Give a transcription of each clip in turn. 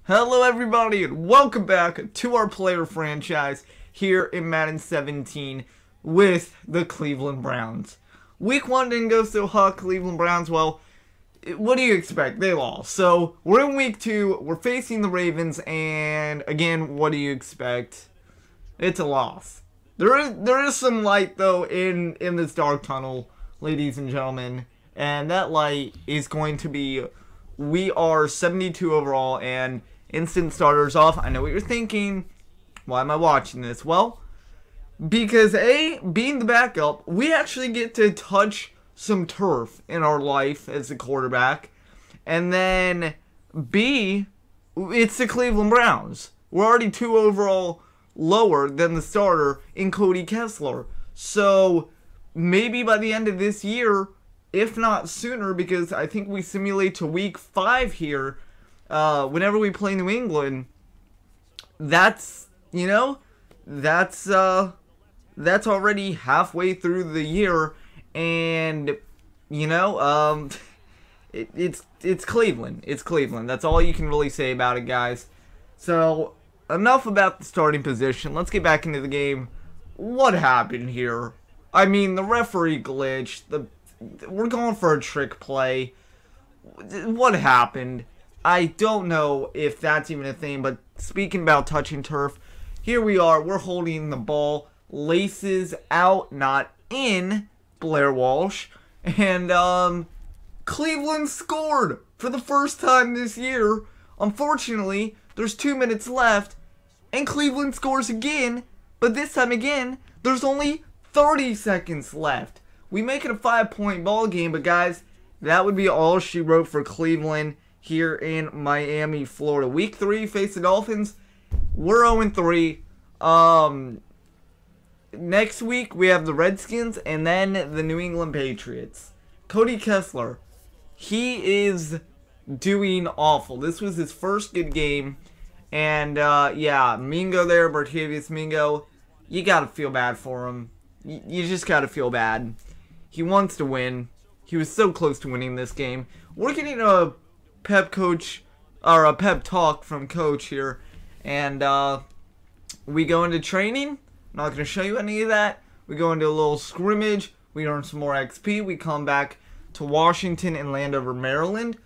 Hello everybody and welcome back to our player franchise here in Madden 17 with the Cleveland Browns. Week 1 didn't go so hot, Cleveland Browns. Well, what do you expect? They lost. So we're in week 2, we're facing the Ravens, and again, what do you expect? It's a loss. There is some light though in this dark tunnel, ladies and gentlemen, and that light is going to be we are 72 overall and instant starters off. I know what you're thinking. Why am I watching this? Well, because A, being the backup, we actually get to touch some turf in our life as the quarterback. And then B, it's the Cleveland Browns. We're already 2 overall lower than the starter in Cody Kessler. So maybe by the end of this year, if not sooner, because I think we simulate to week 5 here, whenever we play New England, that's already halfway through the year, and it's Cleveland. It's Cleveland. That's all you can really say about it, guys. So enough about the starting position. Let's get back into the game. What happened here? I mean, the referee glitched. We're going for a trick play. What happened? I don't know if that's even a thing, but speaking about touching turf, here we are. We're holding the ball. Laces out, not in, Blair Walsh. And Cleveland scored for the first time this year. Unfortunately, there's 2 minutes left, and Cleveland scores again. But this time again, there's only 30 seconds left. We make it a 5-point ball game, but guys, that would be all she wrote for Cleveland here in Miami, Florida. Week 3, face the Dolphins. We're 0-3. Next week, we have the Redskins and then the New England Patriots. Cody Kessler, he is doing awful. This was his first good game. And, yeah, Mingo there, Bartavius Mingo, you got to feel bad for him. You just got to feel bad. He wants to win. He was so close to winning this game. We're getting a pep talk from coach here, and we go into training. I'm not going to show you any of that. We go into a little scrimmage. We earn some more XP. We come back to Washington and land over Maryland.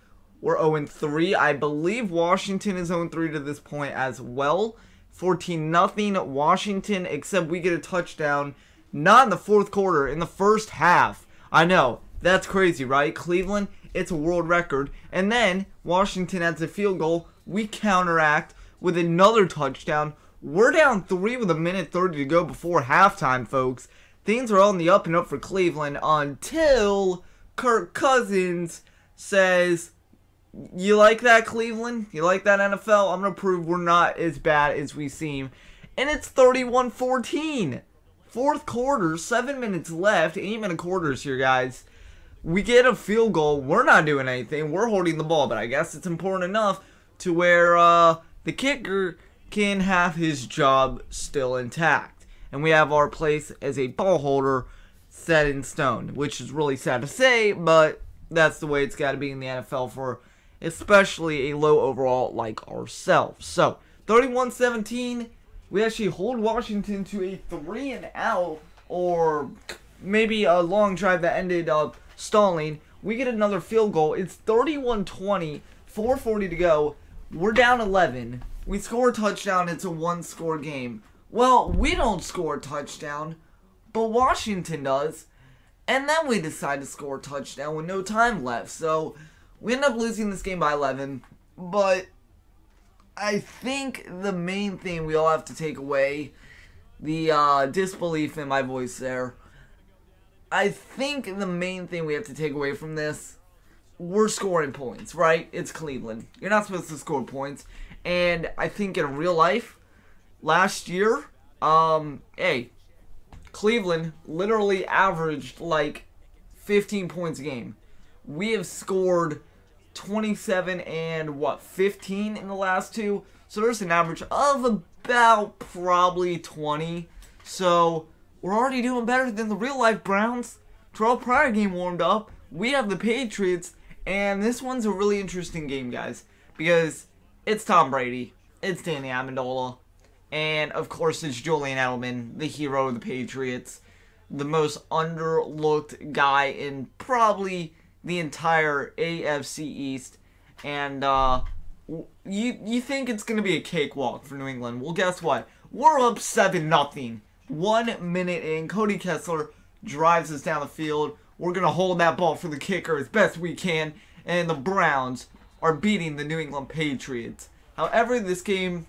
We're 0-3. I believe Washington is 0-3 to this point as well. 14-0 Washington, except we get a touchdown. Not in the fourth quarter, in the first half. I know, that's crazy, right? Cleveland, it's a world record. And then Washington adds a field goal. We counteract with another touchdown. We're down 3 with 1:30 to go before halftime, folks. Things are on the up and up for Cleveland until Kirk Cousins says, "You like that, Cleveland? You like that, NFL? I'm going to prove we're not as bad as we seem." And it's 31-14. Fourth quarter, 7 minutes left, 8-minute quarters here, guys. We get a field goal. We're not doing anything. We're holding the ball, but I guess it's important enough to where the kicker can have his job still intact. And we have our place as a ball holder set in stone, which is really sad to say, but that's the way it's got to be in the NFL for especially a low overall like ourselves. So, 31-17. We actually hold Washington to a 3-and-out, or maybe a long drive that ended up stalling. We get another field goal. It's 31-20, 4:40 to go. We're down 11. We score a touchdown. It's a 1-score game. Well, we don't score a touchdown, but Washington does. And then we decide to score a touchdown with no time left. So we end up losing this game by 11, but I think the main thing we all have to take away, the disbelief in my voice there, I think the main thing we have to take away from this, we're scoring points, right? It's Cleveland. You're not supposed to score points. And I think in real life, last year, hey, Cleveland literally averaged like 15 points a game. We have scored 27 and 15 in the last 2. So there's an average of about probably 20. So we're already doing better than the real life Browns. Terrell Pryor game warmed up. We have the Patriots, and this one's a really interesting game, guys, because It's Tom Brady. It's Danny Amendola. And, of course, it's Julian Edelman, the hero of the Patriots. The most underlooked guy in probably the entire AFC East. And, you think it's going to be a cakewalk for New England. Well, guess what? We're up 7-0. 1 minute in. Cody Kessler drives us down the field. We're going to hold that ball for the kicker as best we can. And the Browns are beating the New England Patriots. However, this game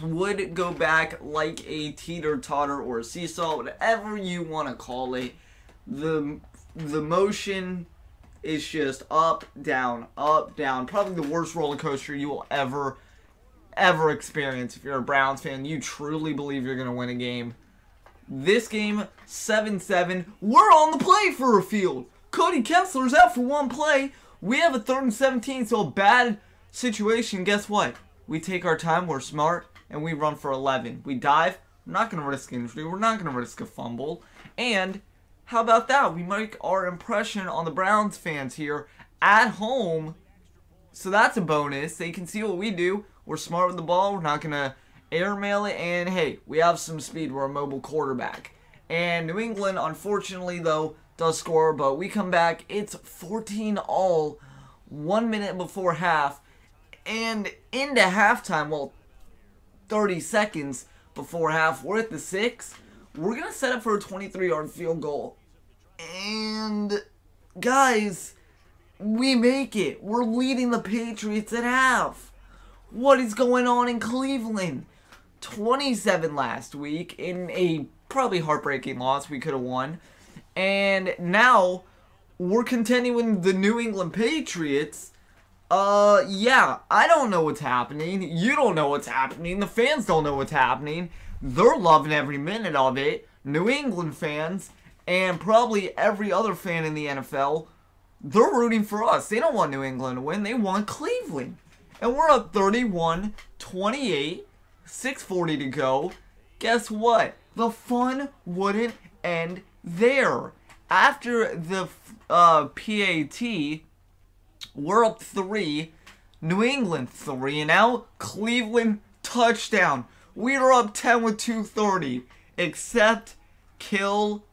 would go back like a teeter-totter or a seesaw, whatever you want to call it. The motion is just up, down, up, down. Probably the worst roller coaster you will ever experience. If you're a Browns fan, you truly believe you're going to win a game. This game, 7-7. We're on the play for a field. Cody Kessler's out for one play. We have a 3rd and 17, so a bad situation. Guess what? We take our time, we're smart, and we run for 11. We dive. We're not going to risk injury. We're not going to risk a fumble. And how about that? We make our impression on the Browns fans here at home. So that's a bonus. They can see what we do. We're smart with the ball. We're not going to airmail it. And, hey, we have some speed. We're a mobile quarterback. And New England, unfortunately, though, does score. But we come back. It's 14-all, 1 minute before half. And into halftime, well, 30 seconds before half, we're at the 6. We're going to set up for a 23-yard field goal. And, guys, we make it. We're leading the Patriots at half. What is going on in Cleveland? 27 last week in a probably heartbreaking loss. We could have won. And now we're contending with the New England Patriots. Yeah, I don't know what's happening. You don't know what's happening. The fans don't know what's happening. They're loving every minute of it. New England fans and probably every other fan in the NFL, they're rooting for us. They don't want New England to win. They want Cleveland. And we're up 31-28, 6:40 to go. Guess what? The fun wouldn't end there. After the PAT, we're up 3. New England 3 and out. Cleveland touchdown. We are up 10 with 2:30. Except kill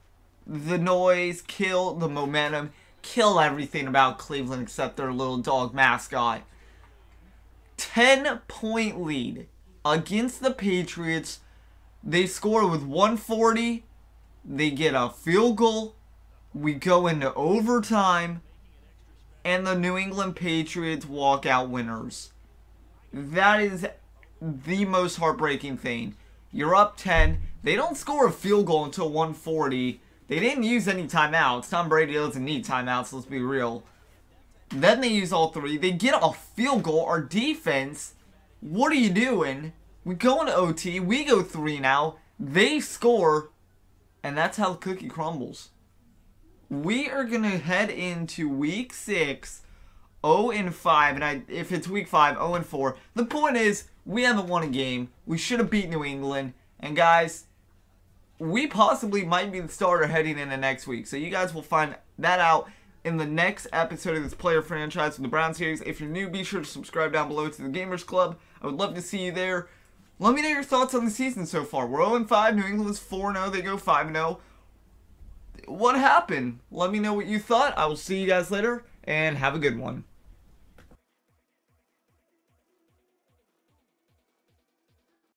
the noise, kill the momentum, kill everything about Cleveland except their little dog mascot. 10-point lead against the Patriots. They score with 140. They get a field goal. We go into overtime. And the New England Patriots walk out winners. That is the most heartbreaking thing. You're up 10. They don't score a field goal until 140. They didn't use any timeouts. Tom Brady doesn't need timeouts, let's be real. Then they use all 3. They get a field goal. Our defense, what are you doing? We go into OT. We go 3 now. They score. And that's how the cookie crumbles. We are going to head into week 6, 0-5. And if it's week 5, 0-4. The point is, we haven't won a game. We should have beat New England. And guys, we possibly might be the starter heading into next week. So you guys will find that out in the next episode of this player franchise from the Brown series. If you're new, be sure to subscribe down below to the Gamers Club. I would love to see you there. Let me know your thoughts on the season so far. We're 0-5. New England is 4-0. They go 5-0. What happened? Let me know what you thought. I will see you guys later, and have a good one.